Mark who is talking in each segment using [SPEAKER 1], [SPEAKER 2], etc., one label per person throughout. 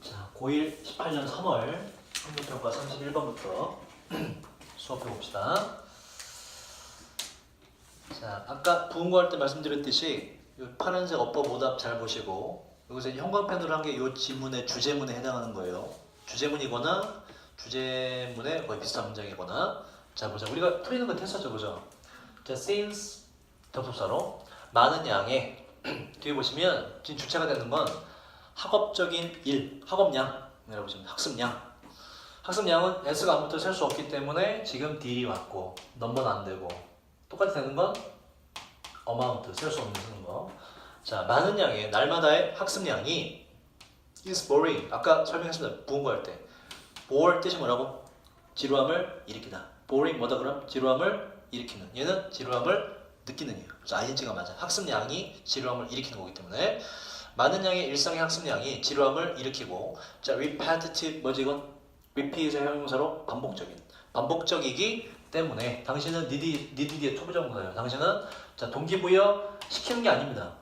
[SPEAKER 1] 자, 고1 18년 3월 학력평가 31번부터 수업해 봅시다. 자, 아까 부은고 할 때 말씀드렸듯이 이 파란색 어법 오답 잘 보시고 여기서 형광펜으로 한 게 이 지문의 주제문에 해당하는 거예요. 주제문이거나 주제문에 거의 비슷한 문장이거나. 자, 보자. 우리가 풀이는 건 했었죠, 그죠? 자, since 접속사로 많은 양의 뒤에 보시면 지금 주체가 되는 건 학업적인 일, 학업량이라고 보시면 학습량. 학습량은 S가 아무것도 셀 수 없기 때문에 지금 D이 왔고 넘버는 안 되고 똑같이 되는 건 amount, 셀 수 없는 쓰는 거. 자, 많은 양의 날마다의 학습량이 is boring. 아까 설명했습니다. 부은고 할 때. bore 뜻이 뭐라고? 지루함을 일으키다. boring 뭐다 그럼? 지루함을 일으키는. 얘는 지루함을 느끼는 이에요. 그래서 ing가 맞아. 학습량이 지루함을 일으키는 거기 때문에 많은 양의 일상의 학습량이 지루함을 일으키고. 자, repetitive 뭐지 이건? repeat의 형용사로 반복적이기 때문에 당신은 니디의 투부정사예요. 당신은 자 동기부여 시키는 게 아닙니다.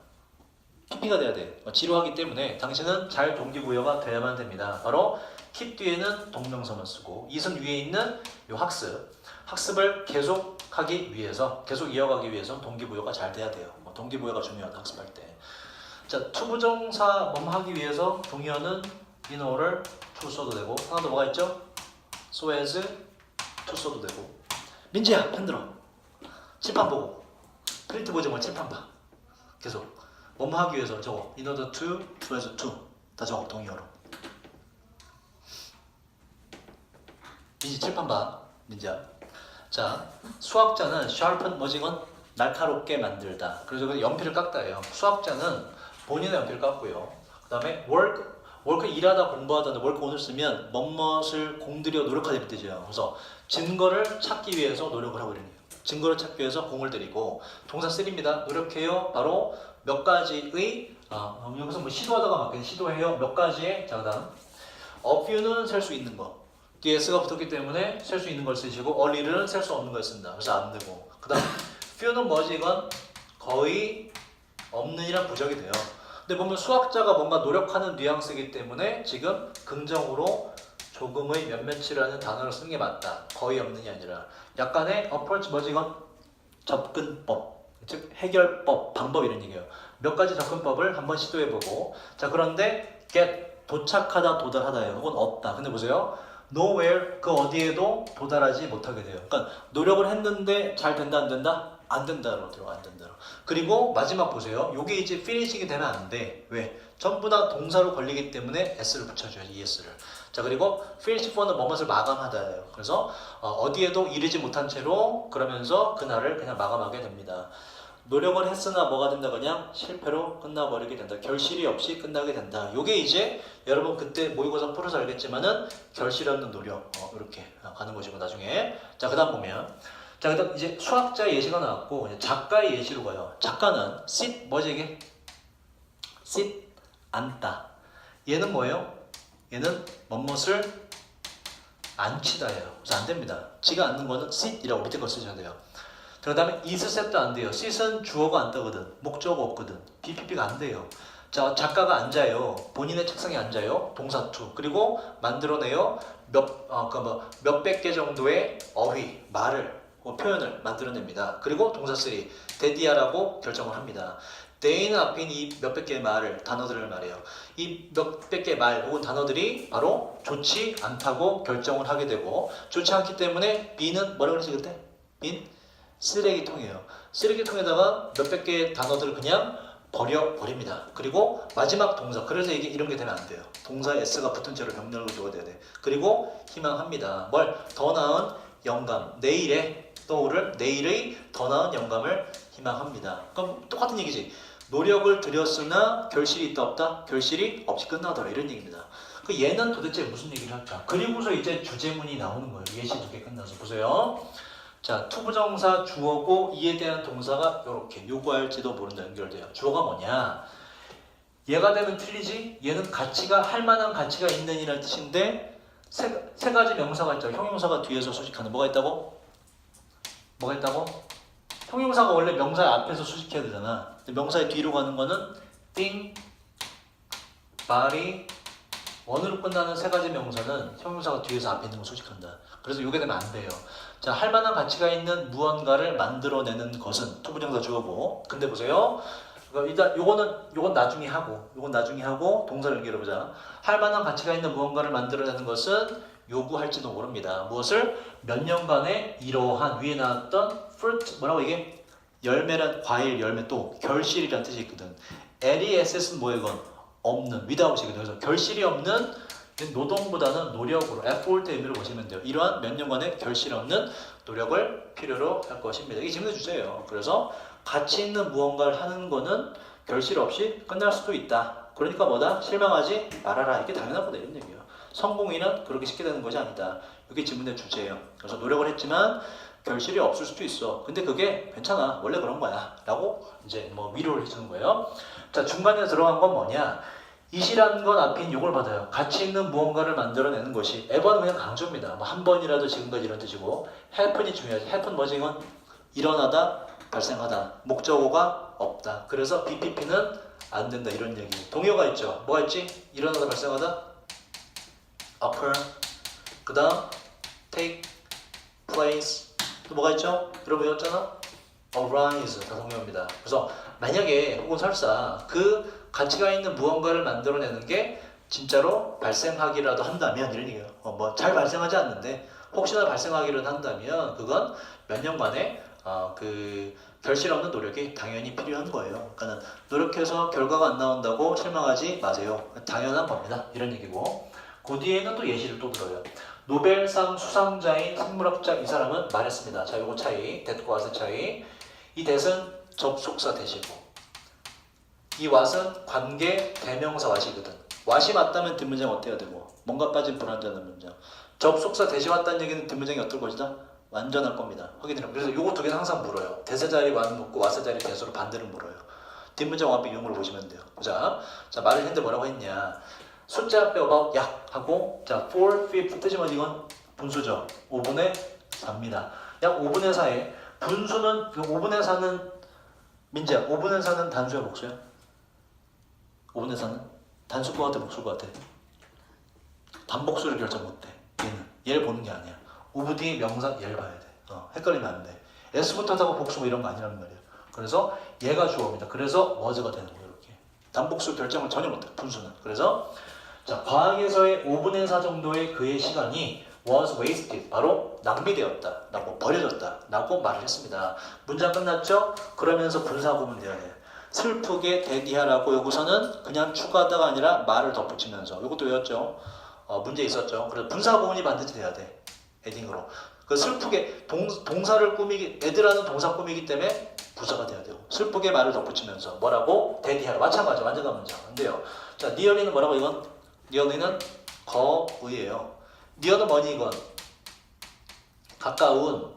[SPEAKER 1] PP가 돼야 돼. 지루하기 때문에 당신은 잘 동기부여가 돼야만 됩니다. 바로 keep 뒤에는 동명사만 쓰고 이선 위에 있는 이 학습을 계속하기 위해서 계속 이어가기 위해서 동기부여가 잘 돼야 돼요. 동기부여가 중요하다 학습할 때. 자, 투부정사 하기 위해서 동의어는 in order to 써도 되고 하나 더 뭐가 있죠? so as to 써도 되고. 민지야 펜 들어. 칠판 보고 프린트 보지 마. 칠판 봐. 계속 하기 위해서 적어 in order to as to 다 적어 동의어로. 민지 칠판 봐. 민지야. 자, 수학자는 sharpen 뭐지 이건? 날카롭게 만들다. 그래서 연필을 깎다예요. 수학자는 본인의 연필을 깎고요. 그 다음에 work 일하다 공부하다는 work 오늘 쓰면 뭐뭇을 공들여 노력하는 뜻이에요. 그래서 증거를 찾기 위해서 노력을 하고 이러네요. 증거를 찾기 위해서 공을 들이고 동사 3입니다. 노력해요. 바로 몇 가지의 여기서 뭐 시도하다가 맞겠네. 시도해요. 몇 가지의 자 그다음 a few는 셀 수 있는 거. 뒤에 s가 붙었기 때문에 셀 수 있는 걸 쓰시고 a little는 셀 수 없는 걸 쓴다. 그래서 안 되고 그 다음 few는 뭐지 이건? 거의 없는이란 부적이 돼요. 근데 보면 수학자가 뭔가 노력하는 뉘앙스이기 때문에 지금 긍정으로 조금의 몇몇이라는 단어를 쓰는 게 맞다. 거의 없는이 아니라 약간의 approach 뭐지 이건? 접근법, 즉 해결법, 방법 이런 얘기예요. 몇 가지 접근법을 한번 시도해보고 자 그런데 get 도착하다 도달하다예요. 혹은 없다. 근데 보세요. nowhere 그 어디에도 도달하지 못하게 돼요. 그러니까 노력을 했는데 잘 된다 안 된다? 안 된다로 들어가 안 된다로. 그리고 마지막 보세요. 요게 이제 finishing이 되면 안 돼. 왜? 전부 다 동사로 걸리기 때문에 s를 붙여줘야지. es를. 자 그리고 finish for는 뭐뭇을 마감하다예요. 그래서 어디에도 이르지 못한 채로 그러면서 그날을 그냥 마감하게 됩니다. 노력을 했으나 뭐가 된다 그냥 실패로 끝나버리게 된다. 결실이 없이 끝나게 된다. 요게 이제 여러분 그때 모의고사 풀어서 알겠지만은 결실 없는 노력 이렇게 가는 것이고 나중에 자 그다음 보면 자 그다음 이제 수학자의 예시가 나왔고 이제 작가의 예시로 가요. 작가는 sit 뭐지 이게? sit 앉다. 얘는 뭐예요? 얘는 뭐뭇을 앉히다예요. 그래서 안 됩니다. 지가 앉는 거는 sit이라고 밑에 거 쓰셔야 돼요. 그 다음에 is set도 안 돼요. sit은 주어가 안 되거든. 목적어가 없거든. BPP가 안 돼요. 자, 작가가 앉아요. 본인의 책상에 앉아요. 동사 to. 그리고 만들어내요. 몇백 개 정도의 어휘, 말을, 표현을 만들어냅니다. 그리고 동사 3, 데디아라고 결정을 합니다. they는 앞에 있는 이 몇백 개의 말을, 단어들을 말해요. 이 몇백 개의 말 혹은 단어들이 바로 좋지 않다고 결정을 하게 되고 좋지 않기 때문에 B는 뭐라고 그랬지 그때? B는 쓰레기통이에요. 쓰레기통에다가 몇백 개의 단어들을 그냥 버립니다. 그리고 마지막 동사. 그래서 이게 이런 게 되면 안 돼요. 동사에 s가 붙은 채로 병렬로 줘야 돼야 돼. 그리고 희망합니다. 뭘? 더 나은 영감. 내일에 떠오를 내일의 더 나은 영감을 희망합니다. 그럼 똑같은 얘기지. 노력을 들였으나 결실이 있다 없다? 결실이 없이 끝나더라. 이런 얘기입니다. 그 얘는 도대체 무슨 얘기를 할까? 그리고서 이제 주제문이 나오는 거예요. 예시 두 개 끝나서. 보세요. 자, 투부정사 주어고 이에 대한 동사가 이렇게 요구할지도 모른다 연결돼요. 주어가 뭐냐? 얘가 되면 틀리지? 얘는 가치가 할 만한 가치가 있는 이라는 뜻인데 세 가지 명사가 있죠. 형용사가 뒤에서 수식하는 뭐가 있다고? 뭐가 있다고? 형용사가 원래 명사 앞에서 수식해야 되잖아. 근데 명사의 뒤로 가는 거는 thing, body, 원으로 끝나는 세 가지 명사는 형용사가 뒤에서 앞에 있는 거 소식한다. 그래서 이게 되면 안 돼요. 자, 할 만한 가치가 있는 무언가를 만들어내는 것은 투부정사 주어고. 근데 보세요. 일단 요건 나중에 하고 동사를 연결해보자. 할 만한 가치가 있는 무언가를 만들어내는 것은 요구할지도 모릅니다. 무엇을? 몇 년간의 이러한 위에 나왔던 fruit 뭐라고 이게? 열매란 과일 열매 또 결실이란 뜻이 있거든. LESS는 뭐예요 이건? 없는 without이거든. 그래서 결실이 없는 노동보다는 노력으로 effort의 의미를 보시면 돼요. 이러한 몇 년간의 결실 없는 노력을 필요로 할 것입니다. 이게 질문의 주제예요. 그래서 가치 있는 무언가를 하는 거는 결실 없이 끝날 수도 있다. 그러니까 뭐다? 실망하지 말아라. 이게 당연한 거다 이런 얘기예요. 성공이란 그렇게 쉽게 되는 것이 아니다. 이게 질문의 주제예요. 그래서 노력을 했지만 결실이 없을 수도 있어. 근데 그게 괜찮아. 원래 그런 거야. 라고 이제 뭐 위로를 해주는 거예요. 자, 중간에 들어간 건 뭐냐? 이시라는 건 앞인 요걸 받아요. 가치 있는 무언가를 만들어내는 것이. ever는 그냥 강조입니다. 뭐 한 번이라도 지금까지 이런 뜻이고 happen이 중요하지. happen 뭐지 이건? 일어나다, 발생하다. 목적어가 없다. 그래서 BPP는 안 된다 이런 얘기. 동요가 있죠. 뭐가 있지? 일어나다, 발생하다. occur. 그 다음 take place. 또 뭐가 있죠? 여러분 외웠잖아? arise. 다 동요입니다. 그래서 만약에 혹은 설사 그 가치가 있는 무언가를 만들어내는 게 진짜로 발생하기라도 한다면 이런 얘기예요. 뭐 잘 발생하지 않는데 혹시나 발생하기라도 한다면 그건 몇 년간의 그 결실 없는 노력이 당연히 필요한 거예요. 그러니까 노력해서 결과가 안 나온다고 실망하지 마세요. 당연한 겁니다. 이런 얘기고. 그 뒤에는 또 예시를 또 들어요. 노벨상 수상자인 생물학자 이 사람은 말했습니다. 자, 요거 차이, that과 what의 차이. 이 that은 접속사 that이고 이 what은 관계 대명사 what이거든. what이 맞다면 뒷문장 어때야 되고 뭔가 빠진 불완전한 문장. 접속사 that이 왔다는 얘기는 뒷문장이 어떨 것이다? 완전할 겁니다. 확인해요. 그래서 요거 두 개는 항상 물어요. that의 자리 what 묻고 what의 자리 that으로 반대로 물어요. 뒷문장 완벽 이용으로 보시면 돼요. 자, 말을 했는데 뭐라고 했냐? 숫자 앞에 about 약 하고 자 4, 5 뜻이 뭐지 이건? 분수죠. 5분의 4입니다. 약 5분의 4에 분수는 5분의 4는 민지야 5분의 4는 단수야 복수야? 5분의 4는 단수일 것 같아 복수일 것 같아? 단복수를 결정 못해. 얘를 보는 게 아니야. 5분 뒤에 명사 얘를 봐야 돼. 헷갈리면 안 돼. S부터 하고 복수 뭐 이런 거 아니란 말이야. 그래서 얘가 주어입니다. 그래서 was가 되는 거예요. 이렇게 단복수 결정을 전혀 못해. 분수는. 그래서 자, 과학에서의 5분의 4 정도의 그의 시간이 was wasted, 바로 낭비되었다, 라고 버려졌다, 라고 말을 했습니다. 문장 끝났죠? 그러면서 분사구문 돼야 돼. 슬프게 대디하라고 여기서는 그냥 추가하다가 아니라 말을 덧붙이면서 이것도 외웠죠? 문제 있었죠? 그래서 분사구문이 반드시 돼야 돼. 헤딩으로. 그 슬프게 동사를 꾸미기, 애들하는 동사 꾸미기 때문에 부사가 돼야 돼요. 슬프게 말을 덧붙이면서 뭐라고? 대디하라. 마찬가지 완전한 문장. 안 돼요. 자, 니어리는 뭐라고 이건? 니어리는 거의예요. 니어는 뭐니 이건? 가까운,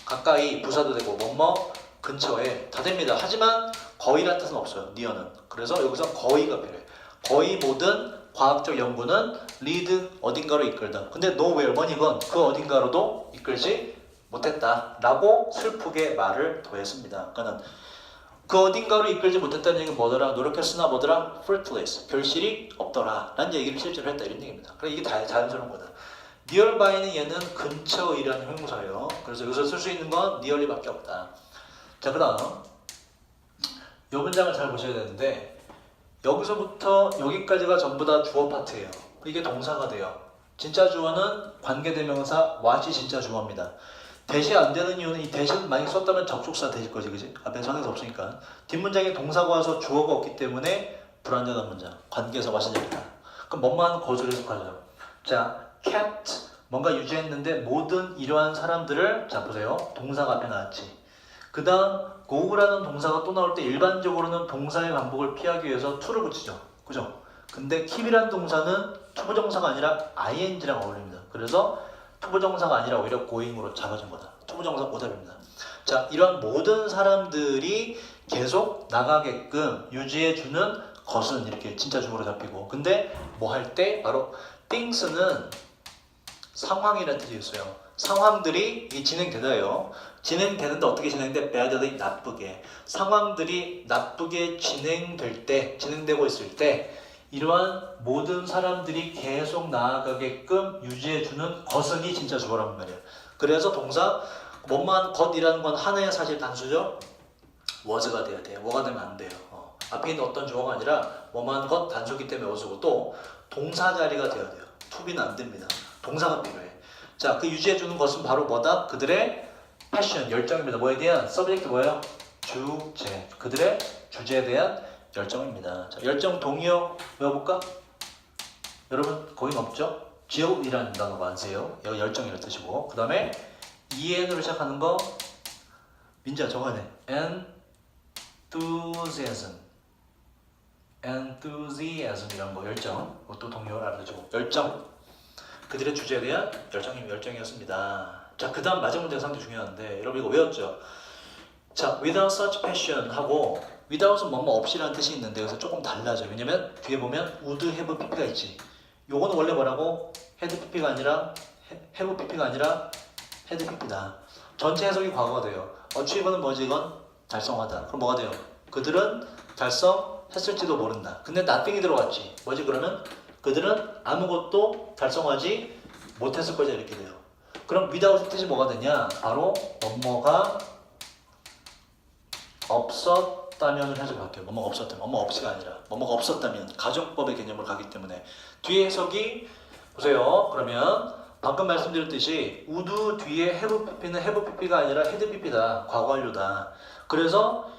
[SPEAKER 1] 가까이 부사도 되고 뭐뭐 근처에 다 됩니다. 하지만 거의란 뜻은 없어요. 니어는. 그래서 여기서 거의가 필요해. 거의 모든 과학적 연구는 lead 어딘가로 이끌다. 근데 nowhere 뭐니 이건? 그 어딘가로도 이끌지 못했다 라고 슬프게 말을 더했습니다. 그러니까 그 어딘가로 이끌지 못했다는 얘기는 뭐더라? 노력했으나 뭐더라? fruitless, 결실이 없더라 라는 얘기를 실제로 했다 이런 얘기입니다. 그래 이게 다 자연스러운 거다. nearby는 얘는 근처이라는 형용사예요. 그래서 여기서 쓸 수 있는 건 nearly밖에 없다. 자, 그 다음 이 문장을 잘 보셔야 되는데 여기서부터 여기까지가 전부 다 주어 파트예요. 이게 동사가 돼요. 진짜 주어는 관계대명사 what이 진짜 주어입니다. 대시 안 되는 이유는 이 대시는 만약 썼다면 접속사 되실 거지, 그지? 앞에 선에서 없으니까. 뒷문장에 동사가 와서 주어가 없기 때문에 불완전한 문장. 관계에서 what이 됩니다. 그럼 뭐만 것으로 해석하죠. 자, kept 뭔가 유지했는데 모든 이러한 사람들을 자 보세요. 동사가 앞에 나왔지. 그 다음 go라는 동사가 또 나올 때 일반적으로는 동사의 반복을 피하기 위해서 to를 붙이죠. 그죠? 근데 keep이라는 동사는 투부정사가 아니라 ing랑 어울립니다. 그래서 투부정사가 아니라 오히려 going으로 잡아준 거다. 투부정사 오답입니다. 자, 이러한 모든 사람들이 계속 나가게끔 유지해주는 것은 이렇게 진짜 주어로 잡히고 근데 뭐 할 때 바로 things는 상황이라는 뜻이 있어요. 상황들이 진행되다요. 진행되는데 어떻게 진행돼? badly, 나쁘게. 상황들이 나쁘게 진행될 때, 진행되고 있을 때 이러한 모든 사람들이 계속 나아가게끔 유지해주는 것은이 진짜 주어란 말이에요. 그래서 동사 뭐만 것이라는 건 하나의 사실 단수죠. was가 돼야 돼요. 뭐가 되면 안 돼요. 앞에 있는 어떤 주어가 아니라 뭐만 것 단수기 때문에 was고 또 동사 자리가 돼야 돼요. to be는 안 됩니다. 동사가 필요해. 자, 그 유지해주는 것은 바로 뭐다? 그들의 패션, 열정입니다. 뭐에 대한? 서브젝트 뭐예요? 주제. 그들의 주제에 대한 열정입니다. 자, 열정 동의어 외워볼까? 여러분 거긴 없죠? 지역이라는 단어가 안 쓰여요. 여기 열정이라는 뜻이고 그 다음에 EN으로 시작하는 거 민지야 적어내. enthusiasm 이런 거 열정. 그것도 동의어로 알아두고 열정. 그들의 주제에 대한 열정이었습니다. 자, 그 다음 마지막 문제가 상당히 중요한데 여러분 이거 외웠죠? 자, without such passion 하고 without은 뭐뭐 없이라는 뜻이 있는데 여기서 조금 달라져. 왜냐면 뒤에 보면 would have pp가 있지. 요거는 원래 뭐라고? had pp가 아니라 have pp가 아니라 had pp다. 전체 해석이 과거가 돼요. achieve는 뭐지 이건? 달성하다. 그럼 뭐가 돼요? 그들은 달성했을지도 모른다. 근데 nothing이 들어갔지. 뭐지 그러면? 그들은 아무것도 달성하지 못했을 거지 이렇게 돼요. 그럼 without 뜻이 뭐가 되냐? 바로 뭐뭐가 없었다면을 해석이 바뀌어요. 뭐뭐가 없었다면, 뭐뭐 없이가 아니라 뭐뭐가 없었다면 가정법의 개념을 가기 때문에 뒤에 해석이 보세요. 그러면 방금 말씀드렸듯이 would 뒤에 have pp는 have pp가 아니라 had pp다. 과거 완료다. 그래서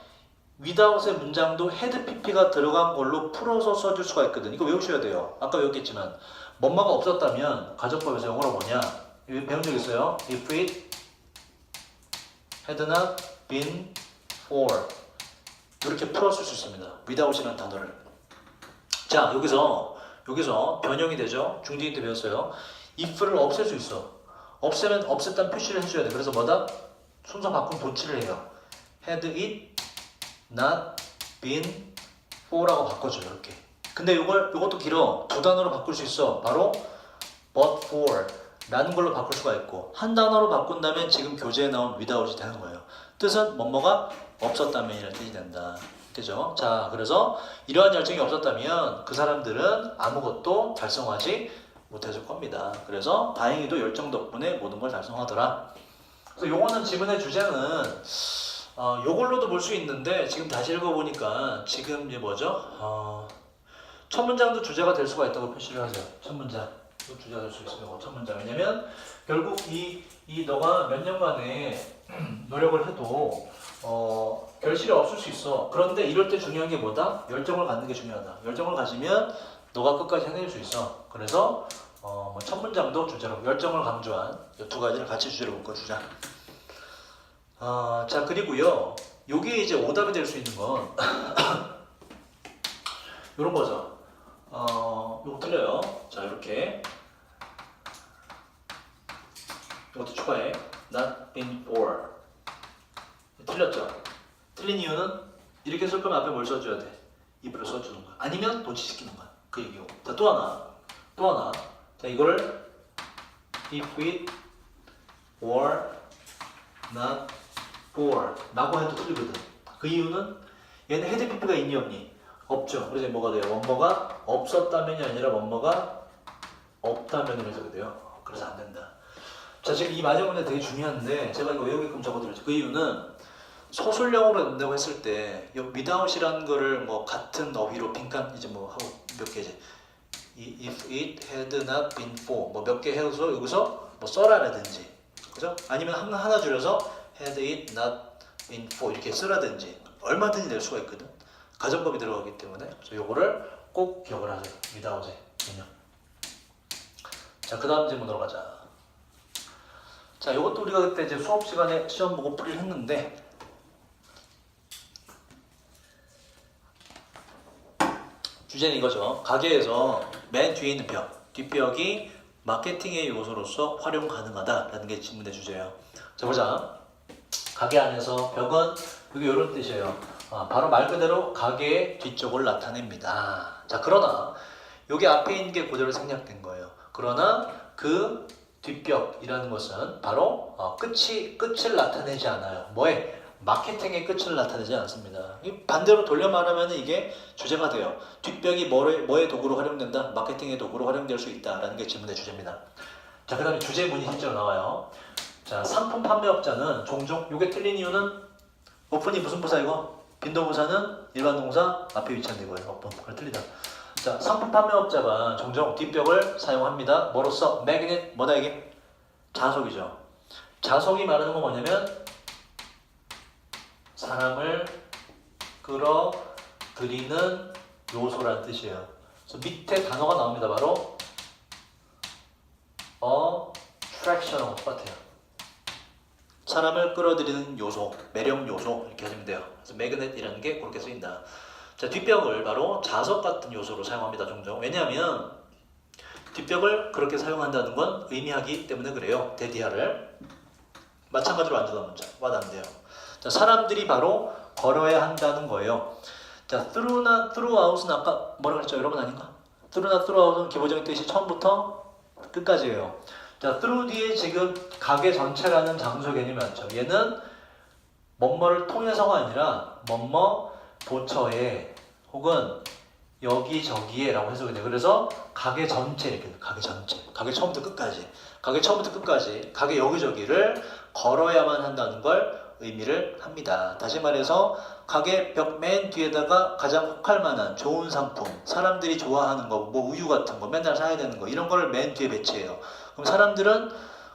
[SPEAKER 1] without의 문장도 had pp가 들어간 걸로 풀어서 써줄 수가 있거든. 이거 외우셔야 돼요. 아까 외웠겠지만 뭐뭐가 없었다면 가정법에서 영어로 뭐냐? 이거 배운 적 있어요? If it had not been for 이렇게 풀었을 수 있습니다. without이라는 단어를. 자, 여기서 변형이 되죠. 중딩 때 배웠어요. if를 없앨 수 있어. 없애면 없앴다는 표시를 해줘야 돼. 그래서 뭐다? 순서 바꾼 도치를 해요. had it not been for라고 바꿔줘요. 이렇게. 근데 요것도 길어. 두 단어로 바꿀 수 있어. 바로 but for 라는 걸로 바꿀 수가 있고 한 단어로 바꾼다면 지금 교재에 나온 without이 되는 거예요. 뜻은 뭐뭐가 없었다면이라는 뜻이 된다. 그죠? 자, 그래서 이러한 열정이 없었다면 그 사람들은 아무것도 달성하지 못했을 겁니다. 그래서 다행히도 열정 덕분에 모든 걸 달성하더라. 그래서 요거는 지문의 주제는 요걸로도 볼 수 있는데 지금 다시 읽어보니까 지금 이제 뭐죠? 첫 문장도 주제가 될 수가 있다고 표시를 하세요. 첫 문장. 주제가 될 수 있으면 첫 문장. 왜냐면 결국 이 너가 몇 년간의 노력을 해도 결실이 없을 수 있어. 그런데 이럴 때 중요한 게 뭐다? 열정을 갖는 게 중요하다. 열정을 가지면 너가 끝까지 해낼 수 있어. 그래서 첫 문장도 주제로 열정을 강조한 이 두 가지를 같이 주제로 묶어주자. 자, 그리고요. 요게 이제 오답이 될 수 있는 건 요런 거죠. 요거 틀려요. 자, 이렇게 이것도 추가해. Not been for. 틀렸죠? 틀린 이유는 이렇게 쓸 거면 앞에 뭘 써줘야 돼? if를 써주는 거야. 아니면 도치시키는 거야. 그 얘기고. 자, 또 하나. 자, 이거를 if it were not for 라고 해도 틀리거든. 그 이유는 얘는 had pp가 있니 없니? 없죠. 그래서 뭐가 돼요? 원모가 없었다면이 아니라 원모가 없다면으로 해석이 돼요. 그래서 안 된다. 자, 지금 이 마지막 문제 되게 중요한데 제가 이거 외우게끔 적어드렸죠. 그 이유는 소설영어로 낸다고 했을 때 without이라는 거를 뭐 같은 어휘로 빈칸 이제 뭐 하고 몇 개지? if it had not been for 뭐 몇 개 해서 여기서 뭐 써라라든지, 그죠? 아니면 하나 줄여서 had it not been for 이렇게 쓰라든지 얼마든지 낼 수가 있거든. 가정법이 들어가기 때문에 그래서 요거를 꼭 기억을 하세요. without의 개념. 자, 그 다음 질문으로 가자. 자, 요것도 우리가 그때 이제 수업 시간에 시험 보고 풀이를 했는데 주제는 이거죠. 가게에서 맨 뒤에 있는 벽, 뒷벽이 마케팅의 요소로서 활용 가능하다라는 게 질문의 주제예요. 자, 보자. 가게 안에서 벽은 여기 이런 뜻이에요. 바로 말 그대로 가게의 뒤쪽을 나타냅니다. 자, 그러나 여기 앞에 있는 게 그대로 생략된 거예요. 그러나 그 뒷벽이라는 것은 바로 끝을 나타내지 않아요. 뭐에? 마케팅의 끝을 나타내지 않습니다. 반대로 돌려 말하면 이게 주제가 돼요. 뒷벽이 뭐의 도구로 활용된다? 마케팅의 도구로 활용될 수 있다라는 게 질문의 주제입니다. 자, 그 다음에 주제문이 실제로 나와요. 자, 상품 판매업자는 종종 이게 틀린 이유는 오픈이 무슨 부사이고 빈도부사는 일반 동사 앞에 위치한 이거예요. 오픈. 그걸 틀리다. 자, 상품 판매업자가 종종 뒷벽을 사용합니다. 뭐로써? 매그넷 뭐다 이게? 자석이죠. 자석이 말하는 건 뭐냐면 사람을 끌어들이는 요소라는 뜻이에요. 그래서 밑에 단어가 나옵니다. 바로 attraction하고 똑같아요. 사람을 끌어들이는 요소, 매력 요소 이렇게 하시면 돼요. 그래서 매그넷이라는 게 그렇게 쓰인다. 자, 뒷벽을 바로 자석 같은 요소로 사용합니다. 종종. 왜냐하면 뒷벽을 그렇게 사용한다는 건 의미하기 때문에 그래요. 대디하를. 마찬가지로 안전한 문자 와닿는데요. 자, 사람들이 바로 걸어야 한다는 거예요. 자, through나 throughout은 아까 뭐라 그랬죠? 여러분 아닌가? through나 throughout은 기본적인 뜻이 처음부터 끝까지예요. 자, through 뒤에 지금 가게 전체라는 장소 개념이 왔죠. 얘는 뭐뭐를 통해서가 아니라 뭐뭐 도처에 혹은 여기저기에 라고 해석이 돼요. 그래서 가게 전체 이렇게 가게 전체 가게 처음부터 끝까지 가게 여기저기를 걸어야만 한다는 걸 의미를 합니다. 다시 말해서 가게 벽 맨 뒤에다가 가장 혹할 만한 좋은 상품, 사람들이 좋아하는 거, 뭐 우유 같은 거 맨날 사야 되는 거 이런 거를 맨 뒤에 배치해요. 그럼 사람들은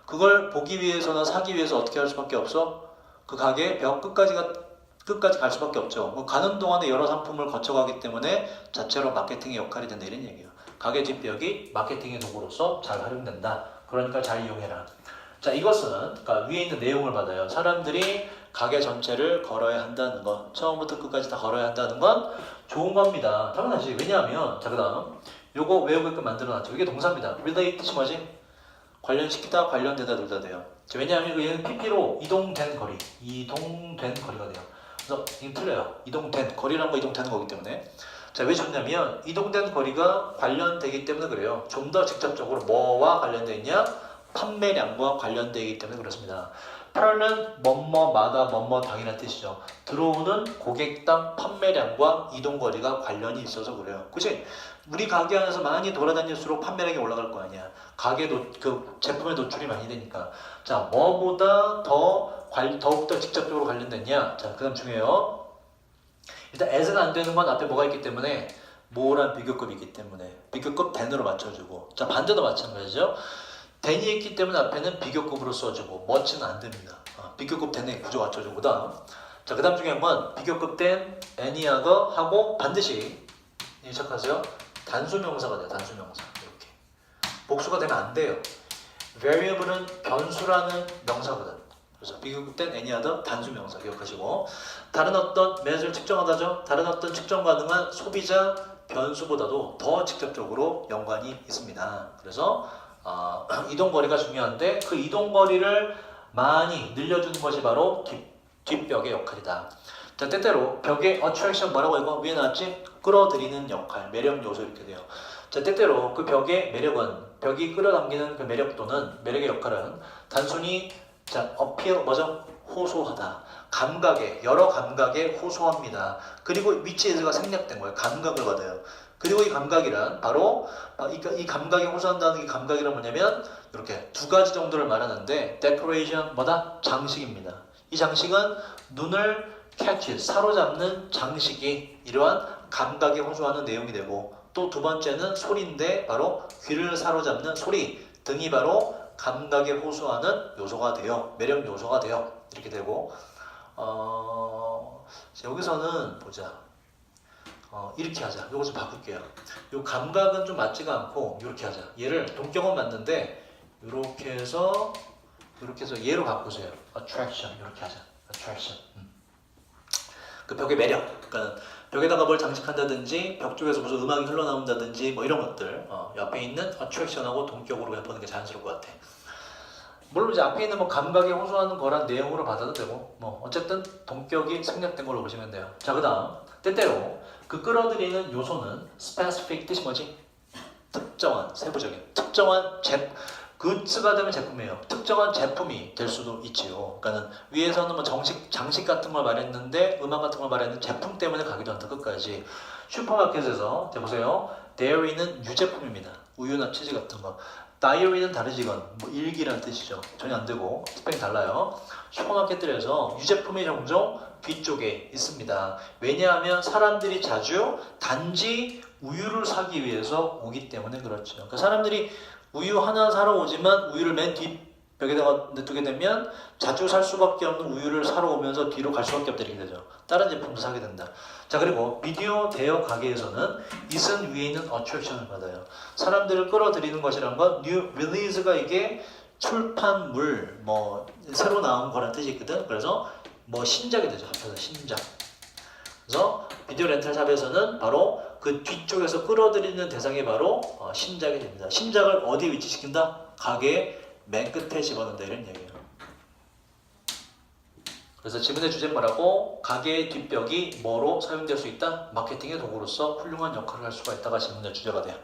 [SPEAKER 1] 그걸 보기 위해서나 사기 위해서 어떻게 할 수밖에 없어? 그 가게 벽 끝까지 갈 수밖에 없죠. 가는 동안에 여러 상품을 거쳐가기 때문에 자체로 마케팅의 역할이 된다 이런 얘기예요. 가게 뒷벽이 마케팅의 도구로서 잘 활용된다. 그러니까 잘 이용해라. 자, 이것은 그러니까 위에 있는 내용을 받아요. 사람들이 가게 전체를 걸어야 한다는 것, 처음부터 끝까지 다 걸어야 한다는 건 좋은 겁니다. 당연하지. 왜냐하면 자, 그다음 요거 외우게끔 만들어놨죠. 이게 동사입니다. relate 뜻이 뭐지? 관련시키다, 관련되다 둘 다 돼요. 자, 왜냐하면 얘는 PP로 이동된 거리가 돼요. 그래서 이게 틀려요. 이동된 거리라는 거 이동되는 거기 때문에. 자, 왜 좋냐면 이동된 거리가 관련되기 때문에 그래요. 좀 더 직접적으로 뭐와 관련되어 있냐? 판매량과 관련되기 때문에 그렇습니다. per는 뭐뭐마다 뭐뭐당이라는 뜻이죠. 들어오는 고객당 판매량과 이동거리가 관련이 있어서 그래요. 그치? 우리 가게 안에서 많이 돌아다닐수록 판매량이 올라갈 거 아니야. 그 제품의 노출이 많이 되니까. 자, 뭐보다 더욱더 직접적으로 관련됐냐? 자, 그 다음 중요해요. 일단 as가 안 되는 건 앞에 뭐가 있기 때문에 뭐란 비교급이 있기 때문에 비교급 then으로 맞춰주고. 자, 반대도 마찬가지죠. then이 있기 때문에 앞에는 비교급으로 써주고 much는 안 됩니다. 비교급 then에 구조 맞춰주고. 자, 그 다음 중요한 건 비교급 then, any하고 하고 반드시 착하세요. 단수명사가 돼요. 단수명사. 이렇게 복수가 되면 안 돼요. variable은 변수라는 명사거든. 그래서 비교급 then, any하다 단수명사 기억하시고. 다른 어떤 매수를 측정하다죠. 다른 어떤 측정 가능한 소비자 변수보다도 더 직접적으로 연관이 있습니다. 그래서 이동거리가 중요한데 그 이동거리를 많이 늘려주는 것이 바로 뒷벽의 역할이다. 자, 때때로 벽의 attraction 뭐라고 이거 위에 나왔지? 끌어들이는 역할, 매력 요소 이렇게 돼요. 자, 때때로 그 벽의 매력은 벽이 끌어당기는 그 매력 또는 매력의 역할은 단순히 자, appeal 뭐죠? 호소하다. 여러 감각에 호소합니다. 그리고 위치에서가 생략된 거예요. 감각을 받아요. 그리고 이 감각이란 바로 이 감각에 호소한다는 이 감각이란 뭐냐면 이렇게 두 가지 정도를 말하는데 decoration 뭐다? 장식입니다. 이 장식은 눈을 사로잡는 장식이 이러한 감각에 호소하는 내용이 되고 또 두 번째는 소리인데 바로 귀를 사로잡는 소리 등이 바로 감각에 호소하는 요소가 돼요. 매력 요소가 돼요. 이렇게 되고 여기서는 보자. 이렇게 하자. 요거 좀 바꿀게요. 요 감각은 좀 맞지가 않고 이렇게 하자. 얘를 동격은 맞는데 이렇게 해서 얘로 바꾸세요. attraction 이렇게 하자. attraction. 그 벽의 매력. 그러니까 벽에다가 뭘 장식한다든지 벽 쪽에서 무슨 음악이 흘러나온다든지 뭐 이런 것들 옆에 있는 attraction하고 동격으로 그냥 보는 게 자연스러울 것 같아. 물론 이제 앞에 있는 뭐 감각에 호소하는 거란 내용으로 받아도 되고 뭐 어쨌든 동격이 생략된 걸로 보시면 돼요. 자, 그다음 때때로 그 끌어들이는 요소는 specific 뜻이 뭐지? 특정한 세부적인 특정한 굿즈가 되면 제품이에요. 특정한 제품이 될 수도 있지요. 그러니까는 위에서는 뭐 장식 같은 걸 말했는데 음악 같은 걸 말했는데 제품 때문에 가기도 한다 끝까지. 슈퍼마켓에서 자 보세요. dairy는 유제품입니다. 우유나 치즈 같은 거. 다이어리는 다르지건 뭐 일기라는 뜻이죠. 전혀 안 되고 스펠링 달라요. 슈퍼마켓들에서 유제품이 종종 뒤쪽에 있습니다. 왜냐하면 사람들이 자주 단지 우유를 사기 위해서 오기 때문에 그렇죠. 그러니까 사람들이 우유 하나 사러 오지만 우유를 맨 뒷벽에다가 놔두게 되면 자주 살 수밖에 없는 우유를 사러 오면서 뒤로 갈 수밖에 없다 이렇게 되죠. 다른 제품도 사게 된다. 자 그리고 비디오 대여 가게에서는 이슨 위에 있는 어트랙션을 받아요. 사람들을 끌어들이는 것이란 건 뉴 릴리즈가 이게 출판물 뭐 새로 나온 거란 뜻이 있거든. 그래서 뭐 신작이 되죠. 합쳐서 신작. 그래서 비디오 렌탈샵에서는 바로 그 뒤쪽에서 끌어들이는 대상이 바로 신작이 됩니다. 신작을 어디에 위치시킨다? 가게 맨 끝에 집어넣는다 이런 얘기예요. 그래서 지문의 주제는 뭐라고? 가게의 뒷벽이 뭐로 사용될 수 있다? 마케팅의 도구로서 훌륭한 역할을 할 수가 있다가 지문의 주제가 돼요.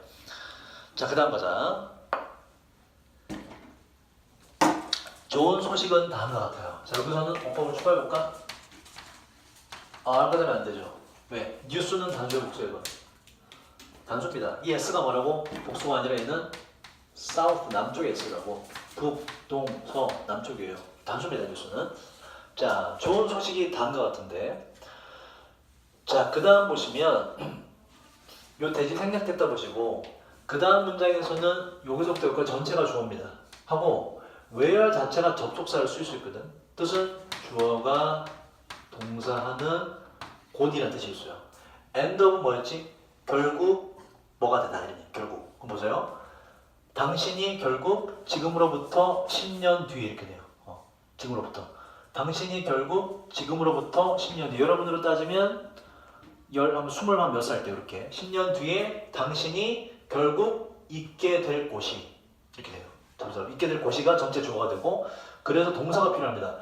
[SPEAKER 1] 자, 그 다음 가자. 좋은 소식은 다음과 같아요. 자, 여기서는 어법을 추가해볼까? 아까 되면 안 되죠. 왜? 뉴스는 단수의 복수예요. 단수입니다. 이 S가 뭐라고? 복수가 아니라 얘는 South 남쪽의 S라고. 북, 동, 서 남쪽이에요. 단수입니다. 뉴스는. 자, 좋은 소식이 다음과 같은데. 자, 그 다음 보시면 요 대지 생략됐다 보시고 그 다음 문장에서는 여기서부터 여기까지 전체가 주어입니다. 하고 where 자체가 접속사를 쓸 수 있거든. 뜻은 주어가 동사하는 곧이라는 뜻이 있어요. end of 뭐였지? 결국 뭐가 되다 이러니 결국. 그럼 보세요. 당신이 결국 지금으로부터 10년 뒤에 이렇게 돼요. 지금으로부터. 당신이 결국 지금으로부터 10년 뒤에 여러분으로 따지면 20만 몇 살 때 이렇게 10년 뒤에 당신이 결국 있게 될 곳이 이렇게 돼요. 있게 될 곳이가 전체 주어가 되고 그래서 동사가 필요합니다.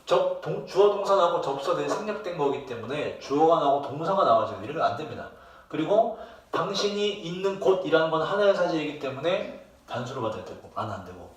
[SPEAKER 1] 주어 동사 나오고 접수가 생략된 거기 때문에 주어가 나오고 동사가 나와줘요. 이러면 안 됩니다. 그리고 당신이 있는 곳이라는 건 하나의 사실이기 때문에 단수로 받아야 되고 안 되고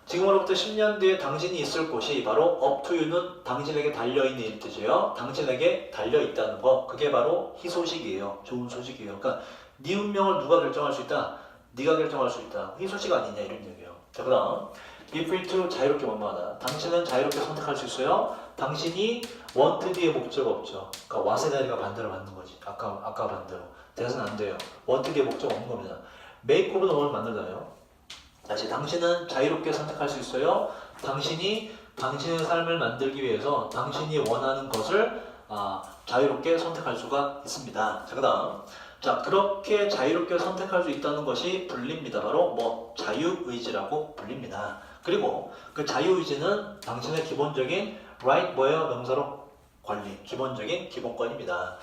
[SPEAKER 1] 지금으로부터 10년 뒤에 당신이 있을 곳이 바로 up to you는 당신에게 달려있는 이 뜻이에요. 당신에게 달려있다는 거 그게 바로 희소식이에요. 좋은 소식이에요. 그러니까 네 운명을 누가 결정할 수 있다? 네가 결정할 수 있다. 희소식 아니냐 이런 얘기예요. 자, 그 다음 be free to 자유롭게 원망하다. 당신은 자유롭게 선택할 수 있어요. 당신이 want 뒤에 목적 없죠. 그러니까 what의 자리가 반대로 받는 거지. 아까 반대로. 대사는 안 돼요. want 뒤에 목적 없는 겁니다. make of는 뭐를 만들다요. 다시 당신은 자유롭게 선택할 수 있어요. 당신이 당신의 삶을 만들기 위해서 당신이 원하는 것을 자유롭게 선택할 수가 있습니다. 자, 그 다음 자 그렇게 자유롭게 선택할 수 있다는 것이 불립니다. 바로 뭐 자유의지라고 불립니다. 그리고 그 자유의지는 당신의 기본적인 right 뭐예요? 명사로 권리, 기본적인 기본권입니다.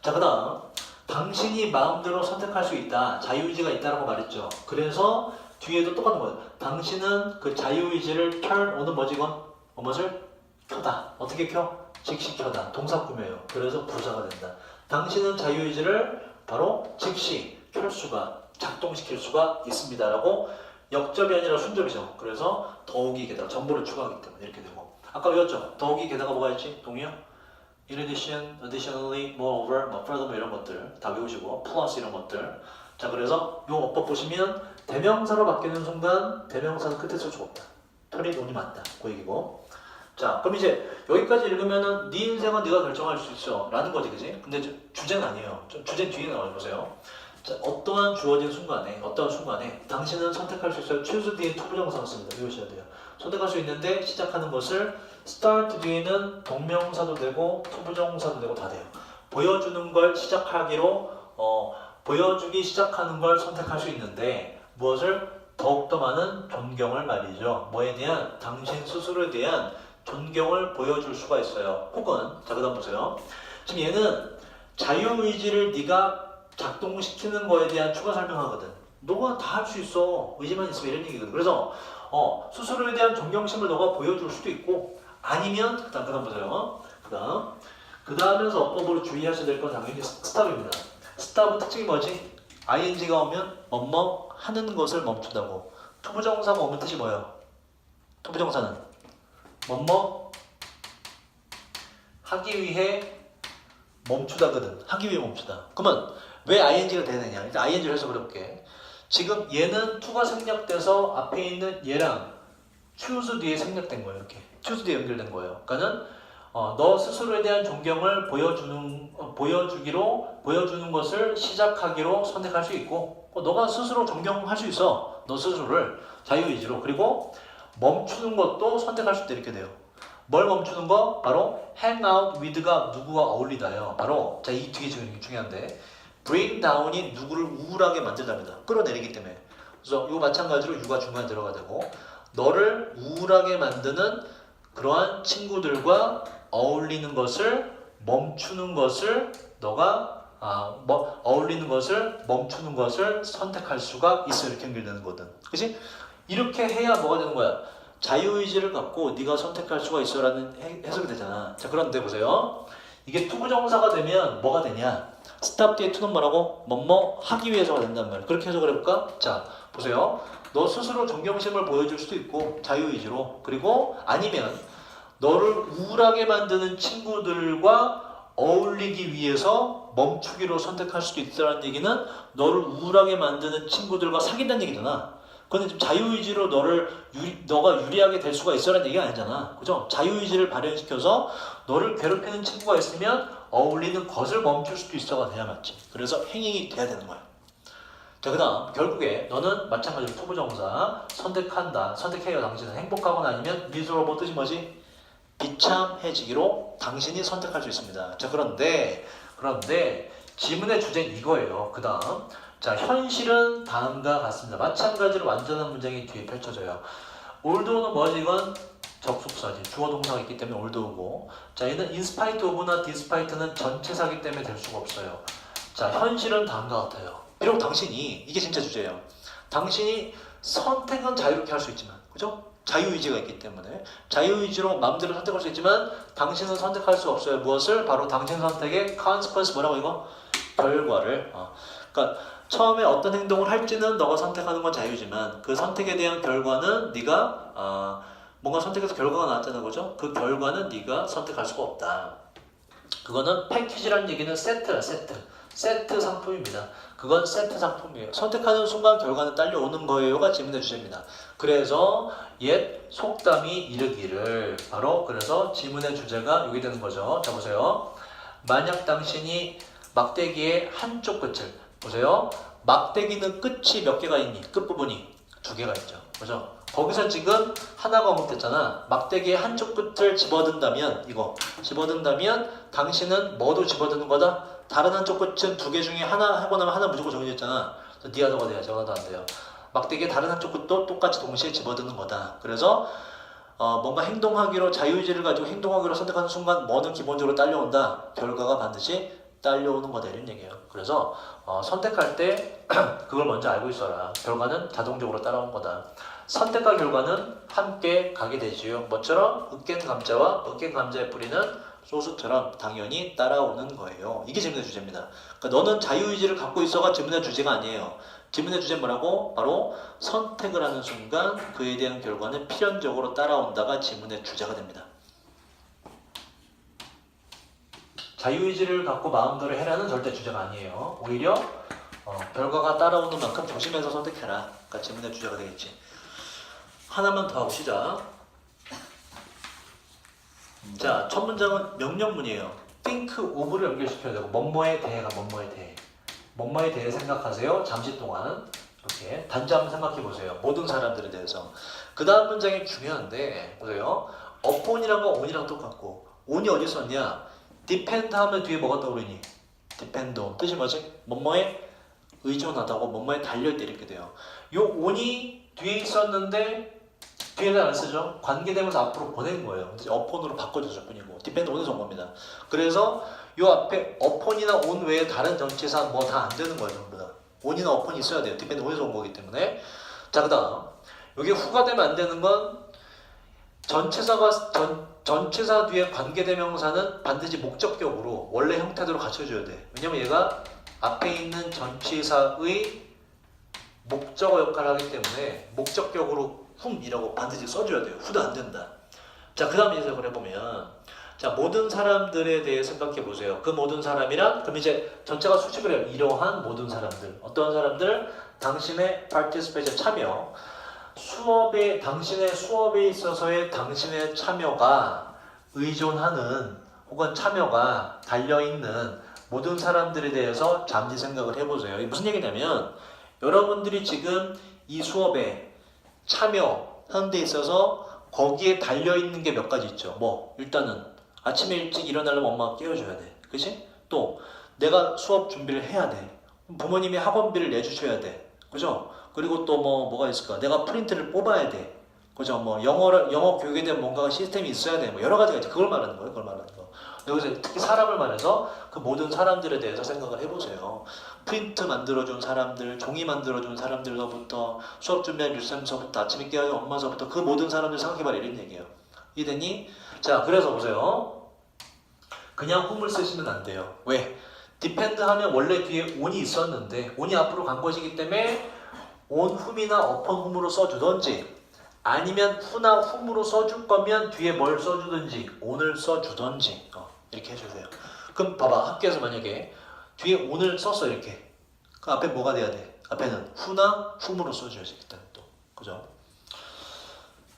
[SPEAKER 1] 자, 그 다음 당신이 마음대로 선택할 수 있다. 자유의지가 있다라고 말했죠. 그래서 뒤에도 똑같은 거예요. 당신은 그 자유의지를 turn on은 뭐지건? 무엇을? 켜다. 어떻게 켜? 즉시 켜다. 동사 꾸며요. 그래서 부사가 된다. 당신은 자유의지를 바로 즉시 켤 수가, 작동시킬 수가 있습니다. 라고 역접이 아니라 순접이죠. 그래서 더욱이 게다가 전부를 추가하기 때문에 이렇게 되고 아까 외웠죠? 더욱이 게다가 뭐가 있지? 동의어? In addition, additionally, moreover, furthermore 이런 것들 다 외우시고 plus 이런 것들 자 그래서 요 어법 보시면 대명사로 바뀌는 순간 대명사는 끝에 쓸 수가 없다. 털이 돈이 많다. 그 얘기고 자 그럼 이제 여기까지 읽으면은 네 인생은 네가 결정할 수 있어 라는 거지 그지? 근데 주제는 아니에요. 주제 뒤에 나와요. 보세요. 자 어떠한 주어진 순간에 당신은 선택할 수 있어요. choose 뒤에 투부정사가 씁니다. 외우셔야 돼요. 선택할 수 있는데 시작하는 것을 start 뒤에는 동명사도 되고 투부정사도 되고 다 돼요. 보여주는 걸 시작하기로 보여주기 시작하는 걸 선택할 수 있는데 무엇을? 더욱더 많은 존경을 말이죠. 뭐에 대한? 당신 스스로에 대한 존경을 보여줄 수가 있어요. 혹은 자 그 다음 보세요. 지금 얘는 자유의지를 네가 작동시키는 거에 대한 추가 설명하거든. 너가 다 할 수 있어. 의지만 있으면 이런 얘기거든. 그래서 스스로에 대한 존경심을 너가 보여줄 수도 있고 아니면 그 다음 보세요. 그 다음에서 어법으로 주의하셔야 될 건 당연히 스탑입니다. 스탑은 특징이 뭐지? ing가 오면 뭐뭐 하는 것을 멈춘다고. 투부정사가 오면 뜻이 뭐예요? 투부정사는 뭐뭐 하기 위해 멈추다거든. 하기 위해 멈추다. 그러면 왜 ing가 돼야 되냐? 일단 ing를 해석을 해볼게. 지금 얘는 to가 생략돼서 앞에 있는 얘랑 choose 뒤에 생략된 거예요. 이렇게 choose 뒤에 연결된 거예요. 그러니까는 너 스스로에 대한 존경을 보여주는 것을 시작하기로 선택할 수 있고, 너가 스스로 존경할 수 있어. 너 스스로를 자유의지로. 그리고 멈추는 것도 선택할 수 있다 이렇게 돼요. 뭘 멈추는 거? 바로 hang out with가 누구와 어울리다요. 바로 자, 이 되게 중요한데 bring down이 누구를 우울하게 만들답니다. 끌어내리기 때문에. 그래서 이거 마찬가지로 you가 중간에 들어가야 되고, 너를 우울하게 만드는 그러한 친구들과 어울리는 것을 멈추는 것을 너가 어울리는 것을 멈추는 것을 선택할 수가 있어. 이렇게 연결되는 거든. 그치? 이렇게 해야 뭐가 되는 거야? 자유의지를 갖고 네가 선택할 수가 있어라는 해석이 되잖아. 자, 그런데 보세요. 이게 투부정사가 되면 뭐가 되냐? 스탑 뒤에 투는 뭐라고? 뭐뭐 하기 위해서가 된단 말이야. 그렇게 해석을 해볼까? 자, 보세요. 너 스스로 존경심을 보여줄 수도 있고 자유의지로. 그리고 아니면 너를 우울하게 만드는 친구들과 어울리기 위해서 멈추기로 선택할 수도 있다는 얘기는 너를 우울하게 만드는 친구들과 사귄다는 얘기잖아. 그런데 지금 자유의지로 너가 유리하게 될 수가 있어라는 얘기가 아니잖아. 그죠? 자유의지를 발현시켜서 너를 괴롭히는 친구가 있으면 어울리는 것을 멈출 수도 있어가 돼야 맞지. 그래서 행위이 돼야 되는 거야. 자, 그 다음 결국에 너는 마찬가지로 투부정사 선택한다. 선택해요. 당신은 행복하거나 아니면 miserable 뜻이 뭐지? 비참해지기로 당신이 선택할 수 있습니다. 자, 그런데 지문의 주제는 이거예요. 그 다음 자, 현실은 다음과 같습니다. 마찬가지로 완전한 문장이 뒤에 펼쳐져요. 올드오는 뭐지? 이건 접속사지. 주어 동사가 있기 때문에 올드오고, 자, 얘는 in spite of나 despite는 전체사기 때문에 될 수가 없어요. 자, 현실은 다음과 같아요. 비록 당신이, 이게 진짜 주제예요. 당신이 선택은 자유롭게 할 수 있지만, 그죠? 자유의지가 있기 때문에 자유의지로 마음대로 선택할 수 있지만 당신은 선택할 수 없어요. 무엇을? 바로 당신 선택의 consequence, 뭐라고 이거? 결과를. 그러니까 처음에 어떤 행동을 할지는 너가 선택하는 건 자유지만 그 선택에 대한 결과는 네가 뭔가 선택해서 결과가 나왔잖아, 그죠? 그 결과는 네가 선택할 수가 없다. 그거는 패키지라는 얘기는 세트라, 세트 상품입니다. 그건 세트 상품이에요. 선택하는 순간 결과는 딸려오는 거예요가 지문의 주제입니다. 그래서 옛 속담이 이르기를, 바로 그래서 지문의 주제가 여기 되는 거죠. 자, 보세요. 만약 당신이 막대기의 한쪽 끝을, 보세요. 막대기는 끝이 몇 개가 있니? 끝부분이 2개가 있죠. 그죠? 거기서 지금 하나가 언급됐잖아. 막대기의 한쪽 끝을 집어든다면, 당신은 뭐도 집어드는 거다? 다른 한쪽 끝은 2개 중에 하나 하고 나면 하나 무조건 정해져 있잖아. 네 하나가 돼야지. 하나도 안 돼요. 막대기의 다른 한쪽 끝도 똑같이 동시에 집어드는 거다. 그래서 뭔가 행동하기로, 자유의지를 가지고 행동하기로 선택하는 순간 뭐는 기본적으로 딸려온다. 결과가 반드시 딸려오는 거다, 이런 얘기예요. 그래서 선택할 때 그걸 먼저 알고 있어라. 결과는 자동적으로 따라온 거다. 선택과 결과는 함께 가게 되지요. 뭐처럼? 으깬 감자와 으깬 감자에 뿌리는 소스처럼 당연히 따라오는 거예요. 이게 지문의 주제입니다. 그러니까 너는 자유의지를 갖고 있어가 지문의 주제가 아니에요. 지문의 주제는 뭐라고? 바로 선택을 하는 순간 그에 대한 결과는 필연적으로 따라온다가 지문의 주제가 됩니다. 자유의지를 갖고 마음대로 해라는 절대 주제가 아니에요. 오히려 결과가 따라오는 만큼 조심해서 선택해라. 그러니까 지문의 주제가 되겠지. 하나만 더 하고 시작. 자, 첫 문장은 명령문이에요. think of를 연결시켜야 되고, 뭐뭐에 대해가 뭐뭐에 대해. 뭐뭐에 대해 생각하세요. 잠시 동안. 이렇게 단지 한번 생각해 보세요. 모든 사람들에 대해서. 그 다음 문장이 중요한데, 보세요. upon이란 거 on이랑 똑같고, on이 어디 썼냐? depend 하면 뒤에 뭐가 떠오르니? depend on. 뜻이 뭐지? 뭐뭐에 의존하다고, 뭐뭐에 달려있다, 이렇게 돼요. 요 on이 뒤에 있었는데 뒤에는 안 쓰죠. 관계대명사 앞으로 보낸 거예요. upon으로 바꿔줬을 뿐이고, depend on에서 온 겁니다. 그래서 요 앞에 upon이나 on 외에 다른 전치사 뭐 다 안 되는 거예요, 전부 다. on이나 upon이 있어야 돼요. depend on에서 온 거기 때문에. 자, 그 다음 여기 후가 되면 안 되는 건 전치사 뒤에 관계대명사는 반드시 목적격으로 원래 형태대로 갖춰줘야 돼. 왜냐면 얘가 앞에 있는 전치사의 목적어 역할을 하기 때문에 목적격으로 whom이라고 반드시 써줘야 돼요. who도 안 된다. 자, 그 다음 해석을 해보면 자, 모든 사람들에 대해 생각해 보세요. 그 모든 사람이란 그럼 이제 전체가 수식을 해요. 이러한 모든 사람들. 어떤 사람들? 당신의 participation 참여. 수업에 당신의 수업에 있어서의 당신의 참여가 의존하는 혹은 참여가 달려있는 모든 사람들에 대해서 잠시 생각을 해보세요. 이게 무슨 얘기냐면 여러분들이 지금 이 수업에 참여하는 데 있어서 거기에 달려있는 게 몇 가지 있죠. 뭐 일단은 아침에 일찍 일어나려면 엄마가 깨워줘야 돼. 그치? 또 내가 수업 준비를 해야 돼. 부모님이 학원비를 내주셔야 돼. 그죠? 그리고 또 뭐가 있을까? 내가 프린트를 뽑아야 돼. 그죠? 뭐 영어 교육에 대한 뭔가 시스템이 있어야 돼. 뭐 여러 가지가 있지. 그걸 말하는 거예요. 그걸 말하는 거. 여기서 특히 사람을 말해서 그 모든 사람들에 대해서 생각을 해보세요. 프린트 만들어준 사람들, 종이 만들어준 사람들로부터 수업 준비한 유쌤서부터 아침에 깨어난 엄마서부터 그 모든 사람들 생각해봐라 이런 얘기예요. 이해되니? 자, 그래서 보세요. 그냥 whom을 쓰시면 안 돼요. 왜? depend 하면 원래 뒤에 on이 있었는데 on이 앞으로 간 것이기 때문에 on whom이나 upon whom으로 써주던지 아니면 who나 whom으로 써줄 거면 뒤에 뭘 써주든지 on을 써주던지 이렇게 해주세요. 그럼 봐봐. 학교에서 만약에 뒤에 on을 썼어 이렇게 그 앞에 뭐가 돼야 돼? 앞에는 who나 whom으로 써줘야지 일단 또 그죠?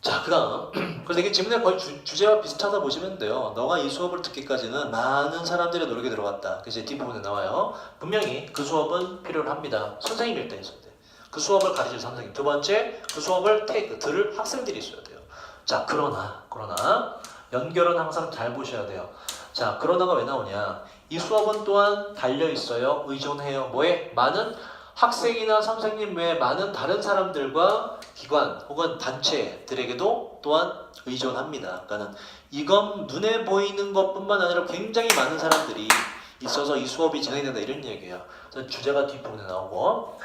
[SPEAKER 1] 자, 그 다음 그래서 이게 지문에 거의 주제와 비슷하다 보시면 돼요. 너가 이 수업을 듣기까지는 많은 사람들의 노력이 들어갔다. 그래서 뒷부분에 나와요. 분명히 그 수업은 필요로 합니다. 선생님이 일단 있어야 돼. 그 수업을 가르칠 선생님. 두 번째, 그 수업을 들을 학생들이 있어야 돼요. 자, 그러나 연결은 항상 잘 보셔야 돼요. 자, 그러나가 왜 나오냐? 이 수업은 또한 달려있어요. 의존해요. 뭐에? 많은 학생이나 선생님 외에 많은 다른 사람들과 기관 혹은 단체들에게도 또한 의존합니다. 그러니까 이건 눈에 보이는 것뿐만 아니라 굉장히 많은 사람들이 있어서 이 수업이 진행된다 이런 얘기예요. 그래서 주제가 뒷부분에 나오고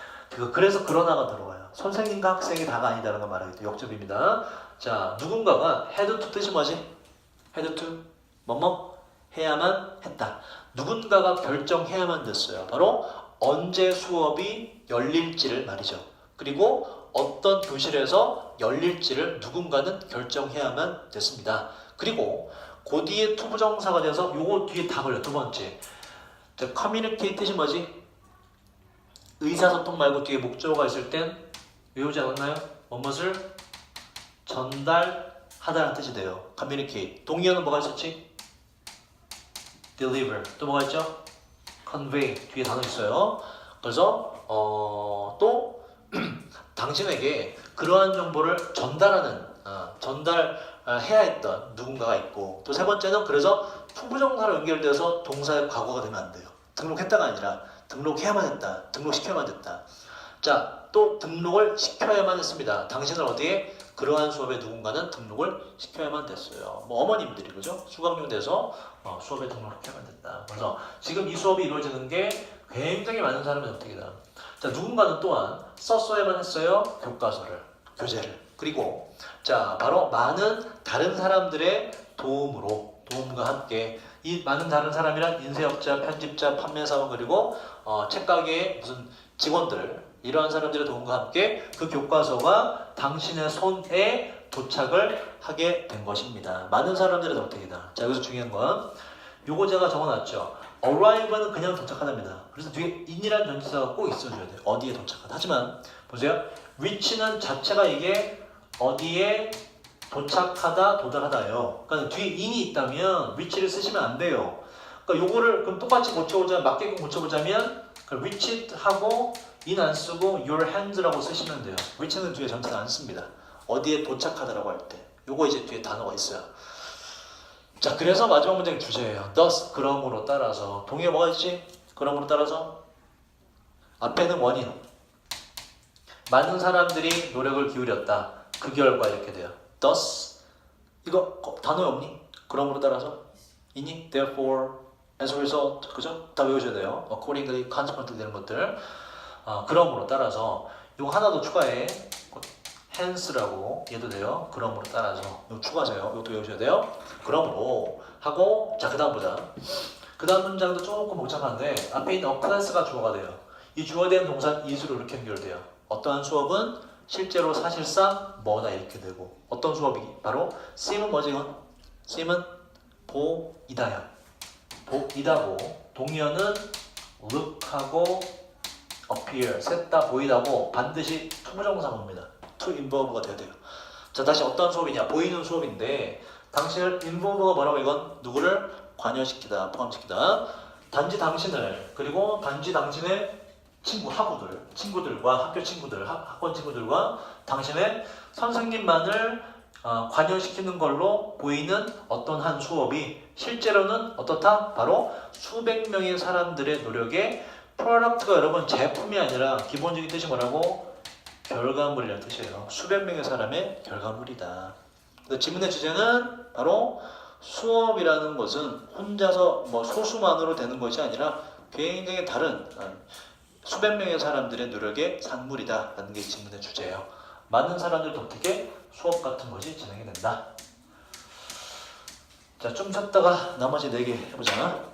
[SPEAKER 1] 그래서 그러나가 들어와요. 선생님과 학생이 다가 아니다라는 걸 말하기 때문에 역접입니다. 자, 누군가가 had to 뜻이 뭐지? had to 뭐뭐 해야만 했다. 누군가가 결정해야만 됐어요. 바로 언제 수업이 열릴지를 말이죠. 그리고 어떤 교실에서 열릴지를 누군가는 결정해야만 됐습니다. 그리고 그 뒤에 투부정사가 돼서 요거 뒤에 다 걸려. 두 번째. communicate 뜻이 뭐지? 의사소통 말고 뒤에 목적어가 있을 땐 외우지 않았나요? 무엇을 전달하다라는 뜻이 돼요. communicate. 동의어는 뭐가 있었지? deliver. 또 뭐가 있죠? convey. 뒤에 단어 있어요. 그래서 또 당신에게 그러한 정보를 전달해야 했던 누군가가 있고 또 세 번째는 그래서 투부정사로 연결돼서 동사의 과거가 되면 안 돼요. 등록했다가 아니라 등록해야만 했다. 등록시켜야만 됐다. 자, 또 등록을 시켜야만 했습니다. 당신을 어디에? 그러한 수업에 누군가는 등록을 시켜야만 됐어요. 뭐 어머님들이 그죠? 수강료 내서 수업에 등록해야만 됐다. 그래서 지금 이 수업이 이루어지는 게 굉장히 많은 사람의 선택이다. 자, 누군가는 또한 썼어야만 했어요. 교과서를, 교재를. 그리고 자, 바로 많은 다른 사람들의 도움과 함께 이 많은 다른 사람이란 인쇄업자, 편집자, 판매사원 그리고 책가게의 무슨 직원들 이러한 사람들의 도움과 함께 그 교과서가 당신의 손에 도착을 하게 된 것입니다. 많은 사람들의 선택이다. 자, 여기서 중요한 건 요거 제가 적어놨죠. arrive는 그냥 도착하답니다. 그래서 뒤에 in이라는 전치사가 꼭 있어줘야 돼요. 어디에 도착하다. 하지만 보세요. reach는 자체가 이게 어디에 도착하다, 도달하다예요. 그러니까 뒤에 in이 있다면 reach를 쓰시면 안 돼요. 그러니까 요거를 그럼 똑같이 맞게끔 고쳐보자면 reach 하고 in 안 쓰고 your hands라고 쓰시면 돼요. reach는 뒤에 전치사 안 씁니다. 어디에 도착하다라고 할 때. 요거 이제 뒤에 단어가 있어요. 자, 그래서 마지막 문장이 주제예요. thus, 그러므로 따라서. 동의어 뭐가 있지? 그러므로 따라서. 앞에는 원인. 많은 사람들이 노력을 기울였다. 그 결과 이렇게 돼요. thus. 이거 단어에 없니? 그러므로 따라서. 있니? therefore, as a result. 그죠? 다 외우셔야 돼요. accordingly, consequently 되는 것들. 그러므로 따라서. 이거 하나 더 추가해. hence라고 얘도 돼요. 그러므로 따라서 이거 추가하세요. 이것도 외우셔야 돼요. 그러므로 하고 자, 그 다음 보자. 그 다음 문장도 조금 복잡한데 앞에 있는 a class가 주어가 돼요. 이 주어에 대한 동사는 is로 이렇게 연결돼요. 어떠한 수업은 실제로 사실상 뭐다 이렇게 되고 어떤 수업이 바로 seem은 뭐지 이건? seem은 보이다야. 보이다고 동의어는 look하고 appear 셋 다 보이다고 반드시 투부정사입니다. to involve가 돼야 돼요. 자 다시 어떤 수업이냐 보이는 수업인데 당신을 involve가 뭐라고 이건 누구를 관여시키다 포함시키다 단지 당신을 그리고 단지 당신의 친구들과 학교 친구들 학원 친구들과 당신의 선생님만을 관여시키는 걸로 보이는 어떤 한 수업이 실제로는 어떻다? 바로 수백 명의 사람들의 노력의 프로덕트가 여러분 제품이 아니라 기본적인 뜻이 뭐라고? 결과물이라는 뜻이에요. 수백 명의 사람의 결과물이다. 지문의 주제는 바로 수업이라는 것은 혼자서 뭐 소수만으로 되는 것이 아니라 굉장히 다른 수백 명의 사람들의 노력의 산물이다 라는 게 지문의 주제예요. 많은 사람들 덕택에 수업 같은 것이 진행이 된다. 자, 좀 쉬었다가 나머지 4개 해보자.